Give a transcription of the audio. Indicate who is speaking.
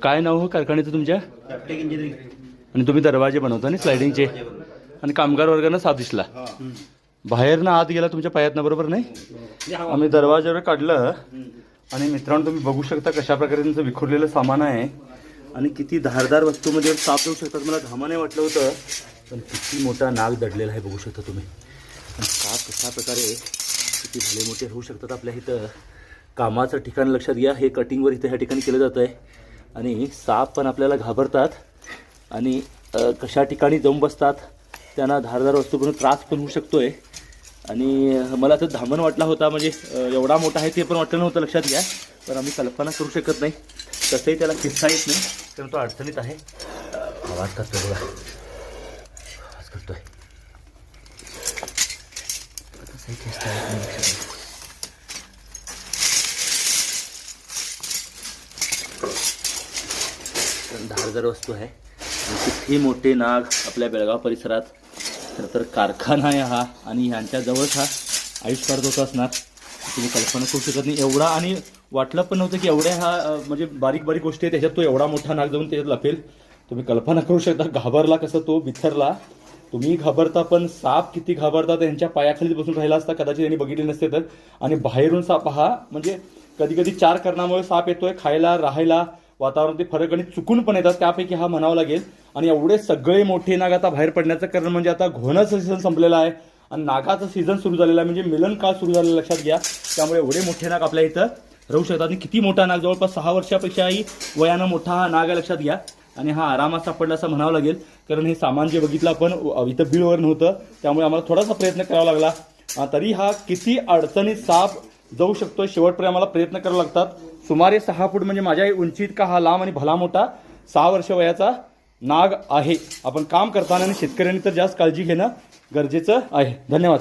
Speaker 1: काय नाव हो कारखान्याचं तुमच्या? आणि तुम्ही दरवाजे बनवता ना स्लायडिंगचे, आणि कामगार वर्गानं साथ दिसला बाहेरनं आत गेला तुमच्या पायातनं, बरोबर नाही? आम्ही दरवाज्यावर काढलं आणि मित्रांनो तुम्ही बघू शकता कशा प्रकारे त्यांचं विखुरलेलं सामान आहे आणि किती धारदार वस्तूमध्ये साप येऊ शकतात. मला धामाने वाटलं होतं, पण किती मोठा नाग दडलेला आहे बघू शकता तुम्ही. आणि साप कशा प्रकारे किती भले मोठे होऊ शकतात आपल्या इथं. कामाचं ठिकाण लक्षात घ्या, हे कटिंगवर इथे ह्या ठिकाणी केलं जातं आहे आणि साप पण आपल्याला घाबरतात आणि कशा ठिकाणी जाऊन बसतात, त्यांना धारदार वस्तू करून त्रास पण होऊ शकतो आहे. आणि मला तर धामण वाटला होता, म्हणजे एवढा मोठा आहे ते पण वाटलं नव्हतं, लक्षात घ्या. पण आम्ही कल्पना करू शकत नाही, तसंही त्याला खिस्सा येत नाही कारण तो अडचणीत आहे. आवाज करतोय बघा, आवाज करतोय. तसंही खिस्सा येत नाही, लक्षात घ्या. धारदार वस्तू आहे. किती मोठे नाग आपल्या बेळगाव परिसरात. तर कारखाना आहे हा आणि ह्यांच्याजवळच हा आयुष्य करत होता असणार, तुम्ही कल्पना करू शकत नाही. एवढा, आणि वाटलं पण नव्हतं की एवढ्या हा म्हणजे बारीक बारीक गोष्टी आहेत त्याच्यात तो एवढा मोठा नाग जाऊन त्याच्यात लपेल. तुम्ही कल्पना करू शकता, घाबरला कसं तो, बिथरला. तुम्ही घाबरता पण साप किती घाबरता, त्यांच्या पायाखाली बसून राहिला असता कदाचित त्यांनी बघितले नसते तर. आणि बाहेरून साप हा म्हणजे कधी कधी 4 कारणामुळे साप येतोय, खायला राहायला वातावरणातील फरक आणि चुकून पण येतात, त्यापैकी हा म्हणावा लागेल. आणि एवढे सगळे मोठे नाग आता बाहेर पडण्याचं कारण म्हणजे आता घोण्याचं सीझन संपलेलं आहे आणि नागाचं सीझन सुरू झालेलं आहे, म्हणजे मिलन काळ सुरू झालेला, लक्षात घ्या. त्यामुळे एवढे मोठे नाग आपल्या इथं राहू शकतात. आणि किती मोठा नाग, जवळपास 6 वर्षापेक्षाही वयानं मोठा हा नाग आहे, लक्षात घ्या. आणि हा आरामात सापडला असं म्हणावं लागेल, कारण हे सामान जे बघितलं आपण इथं बिलवर नव्हतं, त्यामुळे आम्हाला थोडासा प्रयत्न करावा लागला. तरी हा किती अडचणीत साप जाऊ शकतो शेवटपर्यंत आम्हाला प्रयत्न करावे लागतात. सुमारे 6 फूट म्हणजे माझ्या उंची इतका हा लांब आणि भला मोठा 6 वर्ष वयाचा नाग आहे. आपण काम करताना आणि शेतकऱ्यांनी तर जास्त काळजी घेणं गरजेचं आहे. धन्यवाद.